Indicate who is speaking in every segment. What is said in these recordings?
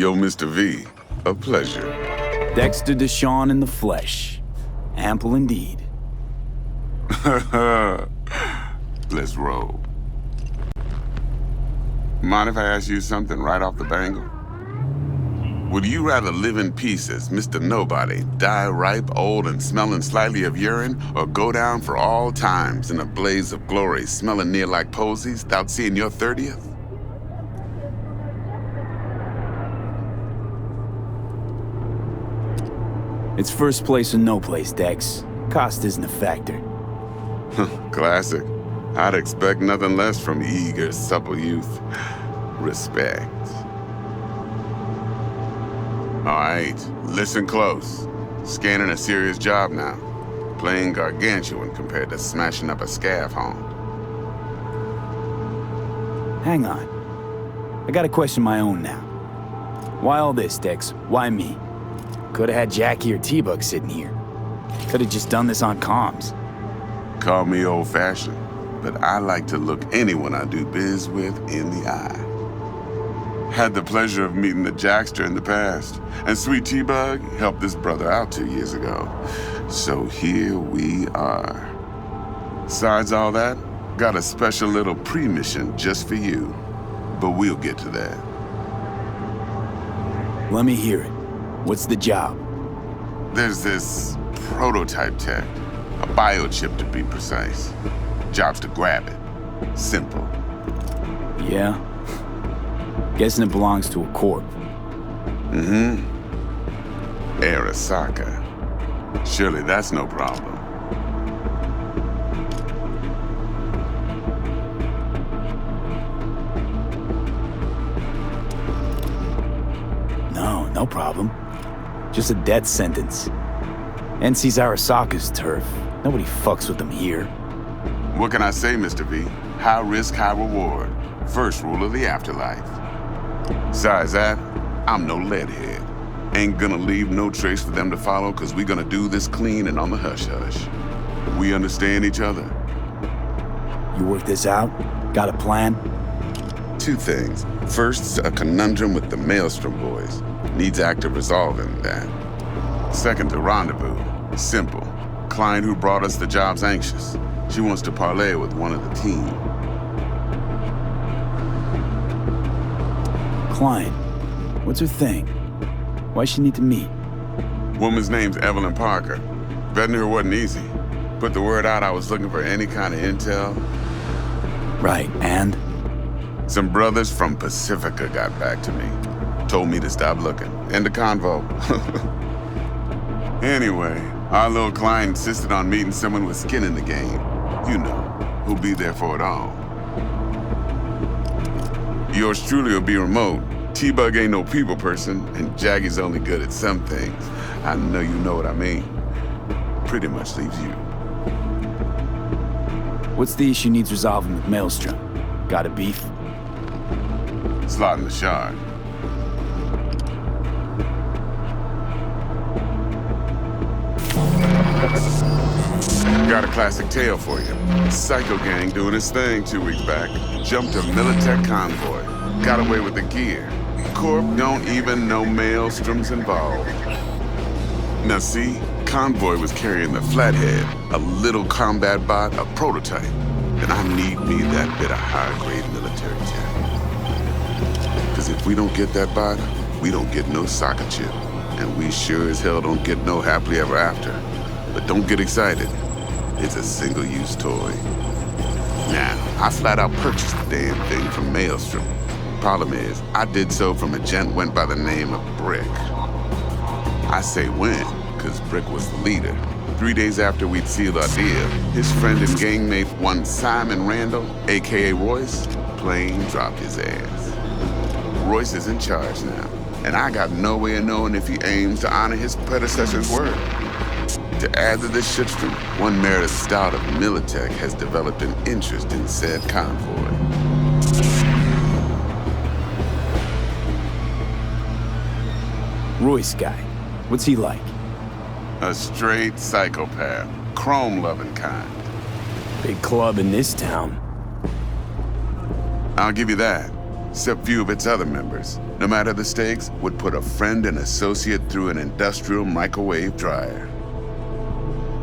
Speaker 1: Yo, Mr. V, a pleasure.
Speaker 2: Dexter Deshawn in the flesh. Ample indeed.
Speaker 1: Let's roll. Mind if I ask you something right off the bangle? Would you rather live in peace as Mr. Nobody, die ripe, old, and smelling slightly of urine, or go down for all times in a blaze of glory, smelling near like posies, without seeing your 30th?
Speaker 2: It's first place or no place, Dex. Cost isn't a factor.
Speaker 1: Classic. I'd expect nothing less from eager, supple youth. Respect. All right, listen close. Scanning a serious job now. Playing gargantuan compared to smashing up a scav home.
Speaker 2: Hang on. I got a question of my own now. Why all this, Dex? Why me? Could've had Jackie or T-Bug sitting here. Could've just done this on comms.
Speaker 1: Call me old-fashioned, but I like to look anyone I do biz with in the eye. Had the pleasure of meeting the Jackster in the past, and Sweet T-Bug helped this brother out 2 years ago. So here we are. Besides all that, got a special little pre-mission just for you. But we'll get to that.
Speaker 2: Let me hear it. What's the job?
Speaker 1: There's this prototype tech, a biochip to be precise. Job's to grab it. Simple.
Speaker 2: Yeah? Guessing it belongs to a corp.
Speaker 1: Mm-hmm. Arasaka. Surely that's no problem.
Speaker 2: No problem. Just a death sentence. NC's Arasaka's turf. Nobody fucks with them here.
Speaker 1: What can I say, Mr. V? High risk, high reward. First rule of the afterlife. Besides that, I'm no leadhead. Ain't gonna leave no trace for them to follow, cause we gonna do this clean and on the hush-hush. We understand each other.
Speaker 2: You work this out? Got a plan?
Speaker 1: Two things. First, a conundrum with the Maelstrom boys. Needs active resolving that. Second, a rendezvous. Simple. Client who brought us the job's anxious. She wants to parlay with one of the team.
Speaker 2: Client? What's her thing? Why she need to meet?
Speaker 1: Woman's name's Evelyn Parker. Vetting her wasn't easy. Put the word out I was looking for any kind of intel.
Speaker 2: Right, and?
Speaker 1: Some brothers from Pacifica got back to me. Told me to stop looking. End of convo. Anyway, our little client insisted on meeting someone with skin in the game. You know, who'll be there for it all. Yours truly will be remote. T-Bug ain't no people person, and Jaggy's only good at some things. I know you know what I mean. Pretty much leaves you.
Speaker 2: What's the issue needs resolving with Maelstrom? Got a beef?
Speaker 1: Slotting the shard. Got a classic tale for you. Psycho gang doing his thing 2 weeks back. Jumped a Militech convoy. Got away with the gear. Corp don't even know Maelstrom's involved. Now see, convoy was carrying the Flathead, a little combat bot, a prototype. And I need me that bit of high-grade military tech. Cause if we don't get that bot, we don't get no soccer chip. And we sure as hell don't get no happily ever after. But don't get excited. It's a single-use toy. Now, I flat out purchased the damn thing from Maelstrom. Problem is, I did so from a gent went by the name of Brick. I say when, cause Brick was the leader. 3 days after we'd sealed our deal, his friend and gangmate, one Simon Randall, aka Royce, plain dropped his ass. Royce is in charge now, and I got no way of knowing if he aims to honor his predecessor's word. To add to this shitstorm, one Meredith Stout of Militech has developed an interest in said convoy.
Speaker 2: Royce guy. What's he like?
Speaker 1: A straight psychopath, chrome-loving kind.
Speaker 2: Big club in this town.
Speaker 1: I'll give you that. except few of its other members, no matter the stakes, would put a friend and associate through an industrial microwave dryer.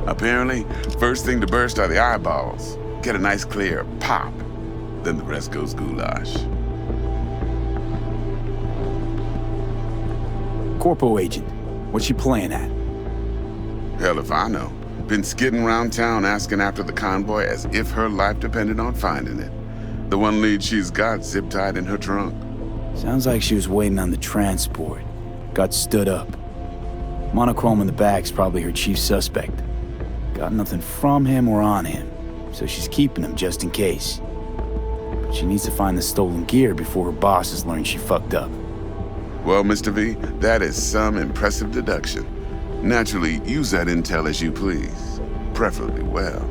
Speaker 1: Apparently, first thing to burst are the eyeballs. Get a nice clear pop. Then the rest goes goulash.
Speaker 2: Corpo agent, what's she playing at?
Speaker 1: Hell if I know. Been skidding around town asking after the convoy as if her life depended on finding it. The one lead she's got zip-tied in her trunk.
Speaker 2: Sounds like she was waiting on the transport. Got stood up. Monochrome in the back's probably her chief suspect. Got nothing from him or on him, so she's keeping him just in case. But she needs to find the stolen gear before her bosses learn she fucked up.
Speaker 1: Well, Mr. V, that is some impressive deduction. Naturally, use that intel as you please. Preferably well.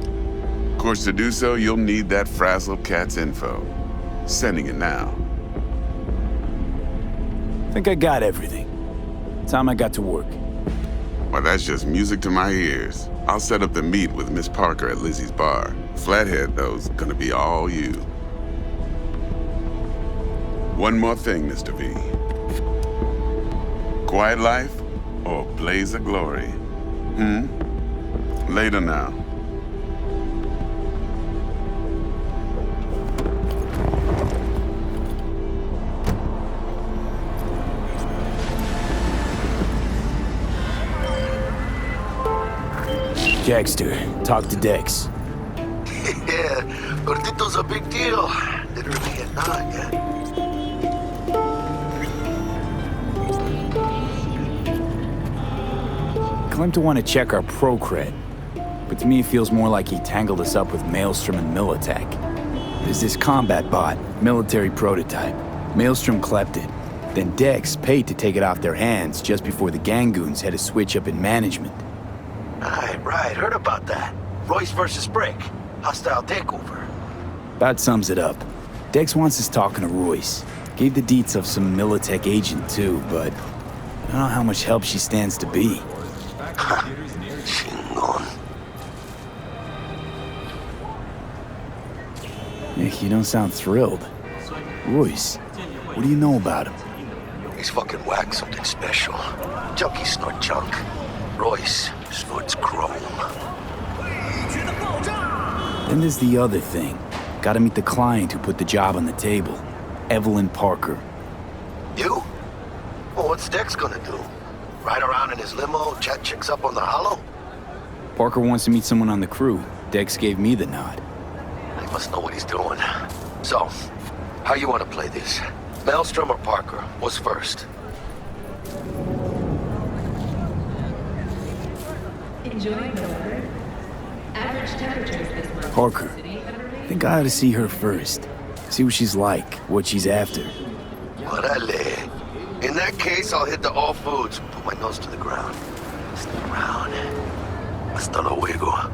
Speaker 1: Of course, to do so, you'll need that frazzled cat's info. Sending it now.
Speaker 2: Think I got everything. Time I got to work.
Speaker 1: Well, that's just music to my ears. I'll set up the meet with Miss Parker at Lizzie's bar. Flathead, though's gonna be all you. One more thing, Mr. V. Quiet life or blaze of glory? Later now.
Speaker 2: Jackster, talk to Dex.
Speaker 3: Yeah, Gordito's a big deal. Literally a nod, yeah.
Speaker 2: Claimed to want to check our pro cred, but to me it feels more like he tangled us up with Maelstrom and Militech. There's this combat bot, military prototype. Maelstrom clept it. Then Dex paid to take it off their hands just before the Gangoons had a switch up in management.
Speaker 3: Right, heard about that. Royce versus Brick. Hostile takeover.
Speaker 2: About sums it up. Dex wants us talking to Royce. Gave the deets of some Militech agent too, but I don't know how much help she stands to be.
Speaker 3: Chingon.
Speaker 2: Nick, you don't sound thrilled. Royce, what do you know about him?
Speaker 3: He's fucking whack something special. Junkies snort junk. Royce snorts chrome.
Speaker 2: Then there's the other thing. Gotta meet the client who put the job on the table. Evelyn Parker.
Speaker 3: You? Well, what's Dex gonna do? Ride around in his limo, chat chicks up on the hollow?
Speaker 2: Parker wants to meet someone on the crew. Dex gave me the nod.
Speaker 3: He must know what he's doing. So, how you want to play this? Maelstrom or Parker? What's first?
Speaker 4: Enjoying the weather? Average temperatures this month.
Speaker 2: Parker. I think I ought to see her first. See what she's like, what she's after.
Speaker 3: Orale. In that case, I'll hit the all foods and put my nose to the ground. Stick around. Hasta luego.